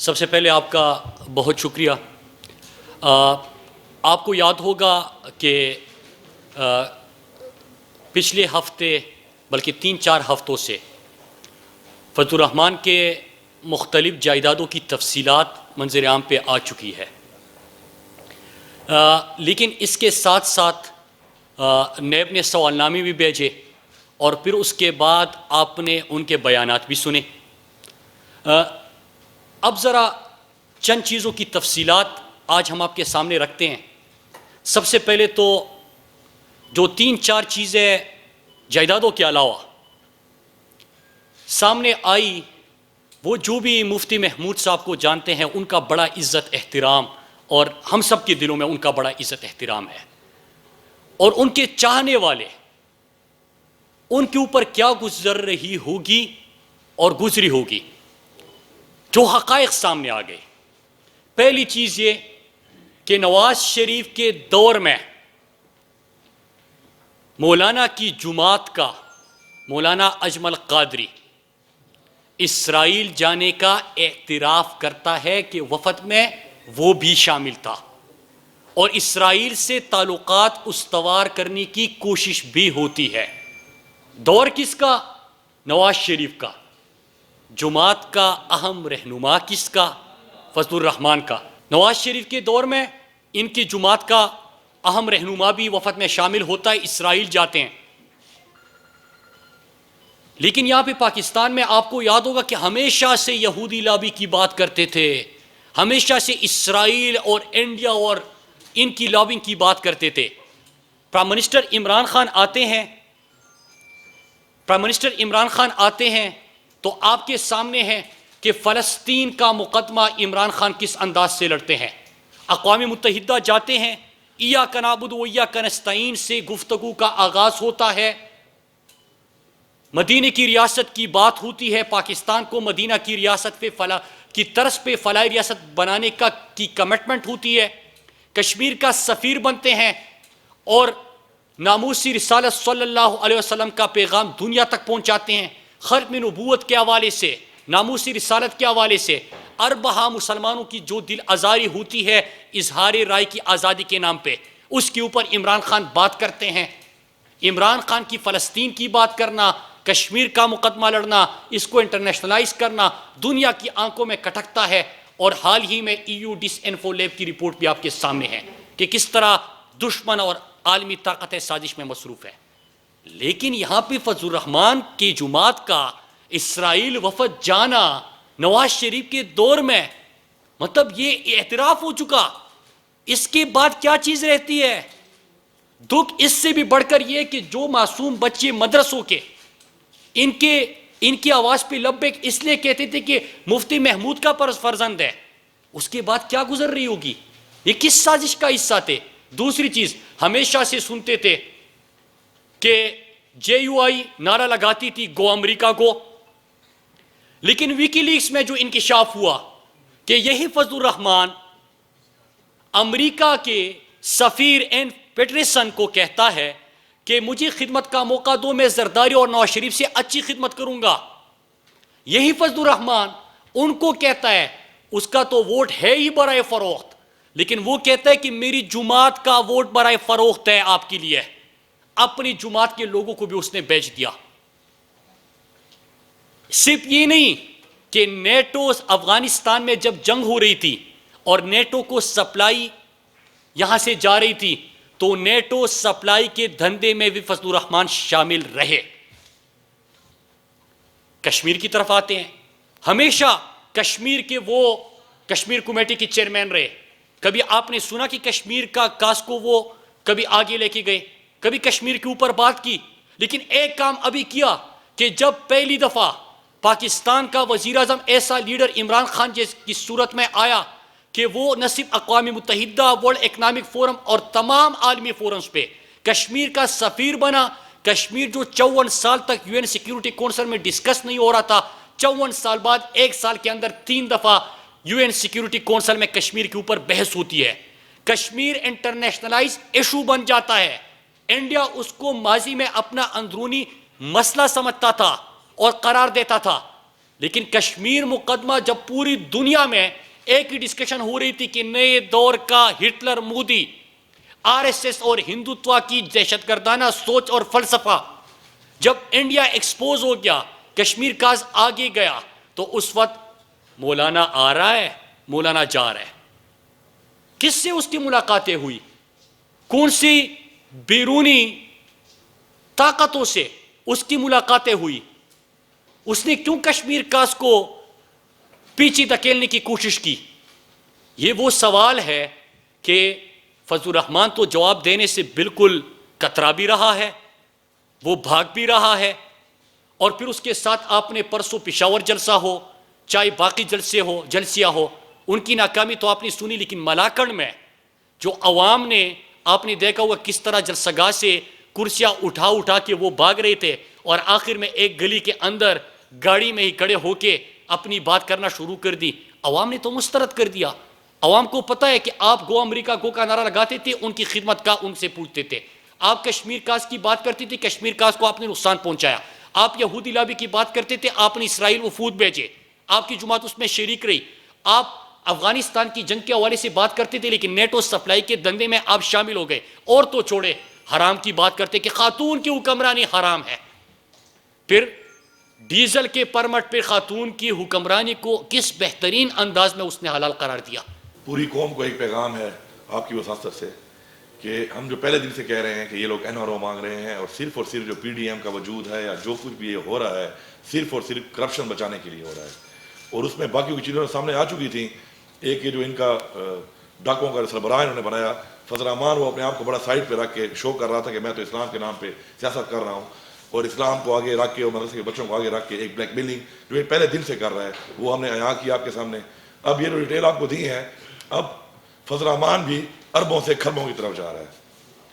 سب سے پہلے آپ کا بہت شکریہ۔ آپ کو یاد ہوگا کہ پچھلے ہفتے بلکہ 3-4 ہفتوں سے فضل الرحمان کے مختلف جائیدادوں کی تفصیلات منظر عام پہ آ چکی ہے، لیکن اس کے ساتھ ساتھ نیب نے سوال نامے بھی بھیجے اور پھر اس کے بعد آپ نے ان کے بیانات بھی سنے۔ اب ذرا چند چیزوں کی تفصیلات آج ہم آپ کے سامنے رکھتے ہیں۔ سب سے پہلے تو جو 3-4 چیزیں جائیدادوں کے علاوہ سامنے آئی، وہ جو بھی مفتی محمود صاحب کو جانتے ہیں ان کا بڑا عزت احترام، اور ہم سب کے دلوں میں ان کا بڑا عزت احترام ہے، اور ان کے چاہنے والے ان کے اوپر کیا گزر رہی ہوگی اور گزری ہوگی، جو حقائق سامنے آ گئے۔ پہلی چیز یہ کہ نواز شریف کے دور میں مولانا کی جماعت کا مولانا اجمل قادری اسرائیل جانے کا اعتراف کرتا ہے کہ وفد میں وہ بھی شامل تھا، اور اسرائیل سے تعلقات استوار کرنے کی کوشش بھی ہوتی ہے۔ دور کس کا؟ نواز شریف کا۔ جماعت کا اہم رہنما کس کا؟ فضل الرحمان کا۔ نواز شریف کے دور میں ان کی جماعت کا اہم رہنما بھی وفد میں شامل ہوتا ہے، اسرائیل جاتے ہیں۔ لیکن یہاں پہ پاکستان میں آپ کو یاد ہوگا کہ ہمیشہ سے یہودی لابی کی بات کرتے تھے، ہمیشہ سے اسرائیل اور انڈیا اور ان کی لابنگ کی بات کرتے تھے۔ پرائم منسٹر عمران خان آتے ہیں تو آپ کے سامنے ہے کہ فلسطین کا مقدمہ عمران خان کس انداز سے لڑتے ہیں۔ اقوام متحدہ جاتے ہیں، ایاک نعبد و ایاک نستعین سے گفتگو کا آغاز ہوتا ہے، مدینہ کی ریاست کی بات ہوتی ہے، پاکستان کو مدینہ کی ریاست پہ کی طرز پہ فلاحی ریاست بنانے کی کمٹمنٹ ہوتی ہے، کشمیر کا سفیر بنتے ہیں، اور ناموسی رسالت صلی اللہ علیہ وسلم کا پیغام دنیا تک پہنچاتے ہیں۔ ختم نبوت کے حوالے سے، ناموسی رسالت کے حوالے سے اربعہ مسلمانوں کی جو دل آزاری ہوتی ہے اظہار رائے کی آزادی کے نام پہ، اس کے اوپر عمران خان بات کرتے ہیں۔ عمران خان کی فلسطین کی بات کرنا، کشمیر کا مقدمہ لڑنا، اس کو انٹرنیشنلائز کرنا دنیا کی آنکھوں میں کھٹکتا ہے، اور حال ہی میں EU ڈس انفو لیب کی رپورٹ بھی آپ کے سامنے ہے کہ کس طرح دشمن اور عالمی طاقتیں سازش میں مصروف ہیں۔ لیکن یہاں پہ فضل الرحمان کی جماعت کا اسرائیل وفد جانا نواز شریف کے دور میں، مطلب یہ اعتراف ہو چکا، اس کے بعد کیا چیز رہتی ہے؟ دکھ اس سے بھی بڑھ کر یہ کہ جو معصوم بچے مدرسوں کے ان کی آواز پہ لبیک اس لیے کہتے تھے کہ مفتی محمود کا فرزند ہے، اس کے بعد کیا گزر رہی ہوگی؟ یہ کس سازش کا حصہ تھے؟ دوسری چیز، ہمیشہ سے سنتے تھے کہ JUI نعرہ لگاتی تھی گو امریکہ گو، لیکن ویکی لیکس میں جو انکشاف ہوا کہ یہی فضل الرحمان امریکہ کے سفیر این پیٹرسن کو کہتا ہے کہ مجھے خدمت کا موقع دو، میں زرداری اور نواز شریف سے اچھی خدمت کروں گا۔ یہی فضل الرحمان ان کو کہتا ہے، اس کا تو ووٹ ہے ہی برائے فروخت، لیکن وہ کہتا ہے کہ میری جماعت کا ووٹ برائے فروخت ہے آپ کے لیے، اپنی جماعت کے لوگوں کو بھی اس نے بیچ دیا۔ صرف یہ نہیں کہ نیٹو افغانستان میں جب جنگ ہو رہی تھی اور نیٹو کو سپلائی یہاں سے جا رہی تھی، تو نیٹو سپلائی کے دھندے میں بھی فضل الرحمان شامل رہے۔ کشمیر کی طرف آتے ہیں، ہمیشہ کشمیر کے وہ کشمیر کمیٹی کے چیئرمین رہے۔ کبھی آپ نے سنا کہ کشمیر کا کاس کو وہ کبھی آگے لے کے گئے، کبھی کشمیر کے اوپر بات کی، لیکن ایک کام ابھی کیا کہ جب پہلی دفعہ پاکستان کا وزیر اعظم ایسا لیڈر عمران خان کی صورت میں آیا کہ وہ نہ صرف اقوام متحدہ، ورلڈ اکنامک فورم اور تمام عالمی فورمز پہ کشمیر کا سفیر بنا۔ کشمیر جو 54 سال تک UN سیکیورٹی کونسل میں ڈسکس نہیں ہو رہا تھا، 54 سال بعد ایک سال کے اندر 3 دفعہ UN سیکیورٹی کونسل میں کشمیر کے اوپر بحث ہوتی ہے۔ کشمیر انٹرنیشنلائز ایشو بن جاتا ہے۔ انڈیا اس کو ماضی میں اپنا اندرونی مسئلہ سمجھتا تھا اور قرار دیتا تھا، لیکن کشمیر مقدمہ جب پوری دنیا میں ایک ہی ڈسکشن ہو رہی تھی کہ نئے دور کا Hitler Modi R S S اور ہندوتوا کی دہشت گردانہ سوچ اور فلسفہ، جب انڈیا ایکسپوز ہو گیا، کشمیر کاز آگے گیا، تو اس وقت مولانا آ رہا ہے، مولانا جا رہا ہے۔ کس سے اس کی ملاقاتیں ہوئی؟ کون سی بیرونی طاقتوں سے اس کی ملاقاتیں ہوئی؟ اس نے کیوں کشمیر کاز کو پیچھے دھکیلنے کی کوشش کی؟ یہ وہ سوال ہے کہ فضل الرحمان تو جواب دینے سے بالکل کترا بھی رہا ہے، وہ بھاگ بھی رہا ہے، اور پھر اس کے ساتھ آپ نے پرسوں پشاور جلسہ ہو، چاہے باقی جلسیاں ہو، ان کی ناکامی تو آپ نے سنی، لیکن ملاکنڈ میں جو عوام نے، آپ نے دیکھا ہوا کس طرح جلسہ گاہ سے کرسیاں اٹھا کے وہ بھاگ رہے تھے، اور آخر میں ایک گلی کے اندر گاڑی میں ہی کھڑے ہو کے اپنی بات کرنا شروع کر دی۔ عوام نے تو مسترد کر دیا۔ عوام کو پتہ ہے کہ آپ گو امریکہ گو کا نعرہ لگاتے تھے، ان کی خدمت کا ان سے پوچھتے تھے۔ آپ کشمیر کاز کی بات کرتے تھے، کشمیر کاز کو آپ نے نقصان پہنچایا۔ آپ یہودی لابی کی بات کرتے تھے، آپ نے اسرائیل وفود بھیجے، آپ کی جماعت اس میں شریک رہی۔ آپ افغانستان کی جنگ کے حوالے سے بات کرتے تھے، لیکن نیٹو سپلائی کے دندے میں آپ شامل ہو گئے۔ اور تو چھوڑے، حرام کی بات کرتے کہ خاتون کی حکمرانی حرام ہے، پھر ڈیزل کے پرمٹ پہ خاتون کی حکمرانی کو کس بہترین انداز میں اس نے حلال قرار دیا۔ پوری قوم کو ایک پیغام ہے آپ کی وساطت سے کہ ہم جو پہلے دن سے کہہ رہے ہیں کہ یہ لوگ این آر او مانگ رہے ہیں، اور صرف جو پی ڈی ایم کا وجود ہے یا جو کچھ بھی یہ ہو رہا ہے، صرف اور صرف کرپشن بچانے کے لیے ہو رہا ہے، اور اس میں باقی کی چیزیں سامنے آ چکی تھیں۔ ایک یہ جو ان کا ڈاکوں کا سربراہ انہوں نے بنایا فضل الرحمان، وہ اپنے آپ کو بڑا سائڈ پہ رکھ کے شو کر رہا تھا کہ میں تو اسلام کے نام پہ سیاست کر رہا ہوں، اور اسلام کو آگے رکھ کے اور مدرسے کے بچوں کو آگے رکھ کے ایک بلیک میلنگ جو یہ پہلے دن سے کر رہا ہے وہ ہم نے یہاں کی آپ کے سامنے۔ اب یہ جو ڈیٹیل آپ کو دی ہے، اب فضل الرحمان بھی اربوں سے کھربوں کی طرف جا رہا ہے،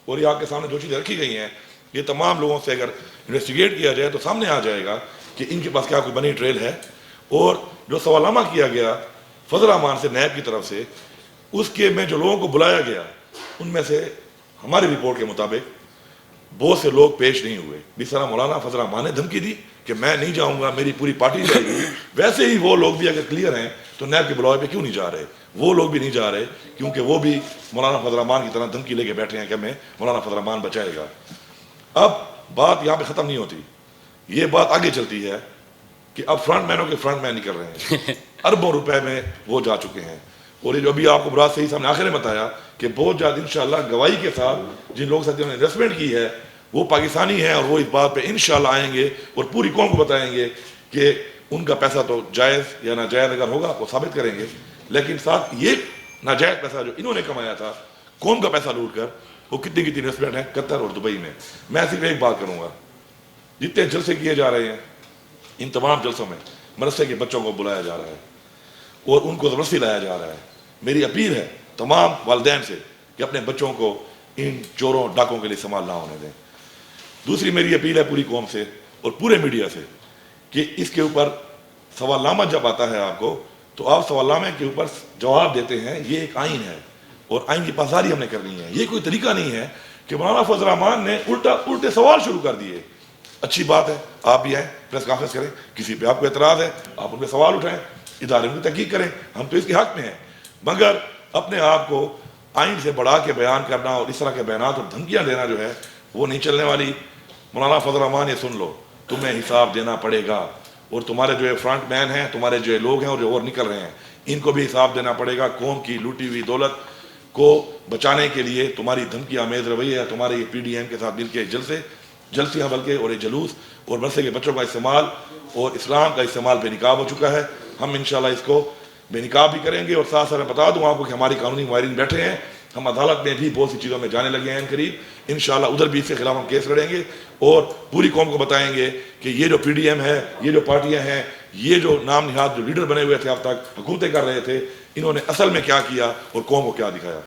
اور یہ آپ کے سامنے جو چیزیں رکھی گئی ہیں، یہ تمام لوگوں سے اگر انویسٹیگیٹ کیا جائے تو سامنے آ جائے گا کہ ان کے پاس کیا کوئی بنی ٹریل ہے۔ اور جو سوالنامہ کیا گیا فضل الرحمان سے نیب کی طرف سے، اس کے میں جو لوگوں کو بلایا گیا ان میں سے ہماری رپورٹ کے مطابق بہت سے لوگ پیش نہیں ہوئے۔ جس طرح مولانا فضل الرحمان نے دھمکی دی کہ میں نہیں جاؤں گا، میری پوری پارٹی جائے گی، ویسے ہی وہ لوگ بھی اگر کلیئر ہیں تو نیب کے بلاوے پہ کیوں نہیں جا رہے؟ وہ لوگ بھی نہیں جا رہے کیونکہ وہ بھی مولانا فضل الرحمان کی طرح دھمکی لے کے بیٹھے ہیں کہ ہمیں مولانا فضل الرحمان بچائے گا۔ اب بات یہاں پہ ختم نہیں ہوتی، یہ بات آگے چلتی ہے کہ اب فرنٹ مینوں کے فرنٹ مین نکل رہے ہیں، اربوں روپے میں وہ جا چکے ہیں، اور یہ جو ابھی آپ کو برات صحیح صاحب نے آخر میں بتایا کہ بہت جلد انشاءاللہ گواہی کے ساتھ جن لوگ ساتھ نے انویسٹمنٹ کی ہے وہ پاکستانی ہیں، اور وہ اس بات پہ انشاءاللہ آئیں گے اور پوری قوم کو بتائیں گے کہ ان کا پیسہ تو جائز یا ناجائز اگر ہوگا وہ ثابت کریں گے، لیکن ساتھ یہ ناجائز پیسہ جو انہوں نے کمایا تھا قوم کا پیسہ لوٹ کر، وہ کتنی انویسٹمنٹ ہے قطر اور دبئی میں۔ میں صرف ایک بات کروں گا، جتنے جلسے کیے جا رہے ہیں ان تمام جلسوں میں مدرسے کے بچوں کو بلایا جا رہا ہے اور ان کو زبردستی لایا جا رہا ہے۔ میری اپیل ہے تمام والدین سے کہ اپنے بچوں کو ان چوروں ڈاکوں کے لیے استعمال نہ ہونے دیں۔ دوسری میری اپیل ہے پوری قوم سے اور پورے میڈیا سے کہ اس کے اوپر سوالنامہ جب آتا ہے آپ کو تو آپ سوالنامے کے اوپر جواب دیتے ہیں، یہ ایک آئین ہے اور آئین کی پاسداری ہم نے کرنی ہے۔ یہ کوئی طریقہ نہیں ہے کہ مولانا فضل الرحمان نے الٹے سوال شروع کر دیے۔ اچھی بات ہے آپ بھی آئیں، پریس کانفرنس کریں، کسی پہ آپ کو اعتراض ہے آپ ان پہ سوال اٹھائیں، ادارے میں تحقیق کریں، ہم تو اس کے حق میں ہیں، مگر اپنے آپ کو آئین سے بڑھا کے بیان کرنا اور اس طرح کے بیانات اور دھمکیاں دینا جو ہے وہ نہیں چلنے والی۔ مولانا فضل الرحمان یہ سن لو، تمہیں حساب دینا پڑے گا، اور تمہارے جو فرنٹ مین ہیں، تمہارے جو لوگ ہیں اور جو اور نکل رہے ہیں، ان کو بھی حساب دینا پڑے گا۔ قوم کی لوٹی ہوئی دولت کو بچانے کے لیے تمہاری دھمکی آمیز رویہ ہے، تمہارے یہ پی ڈی ایم کے ساتھ مل کے جلسیاں بلکہ اور یہ جلوس اور مدرسے کے بچوں کا استعمال اور اسلام کا استعمال بے نقاب ہو چکا ہے۔ ہم انشاءاللہ اس کو بے نقاب بھی کریں گے، اور ساتھ ساتھ میں بتا دوں آپ کو کہ ہماری قانونی ماہرین بیٹھے ہیں، ہم عدالت میں بھی بہت سی چیزوں میں جانے لگے ہیں قریب، انشاءاللہ ادھر بھی اس کے خلاف ہم کیس لڑیں گے اور پوری قوم کو بتائیں گے کہ یہ جو پی ڈی ایم ہے، یہ جو پارٹیاں ہیں، یہ جو نام نہاد جو لیڈر بنے ہوئے تھے اب تک حکومتیں کر رہے تھے، انہوں نے اصل میں کیا کیا اور قوم کو کیا دکھایا۔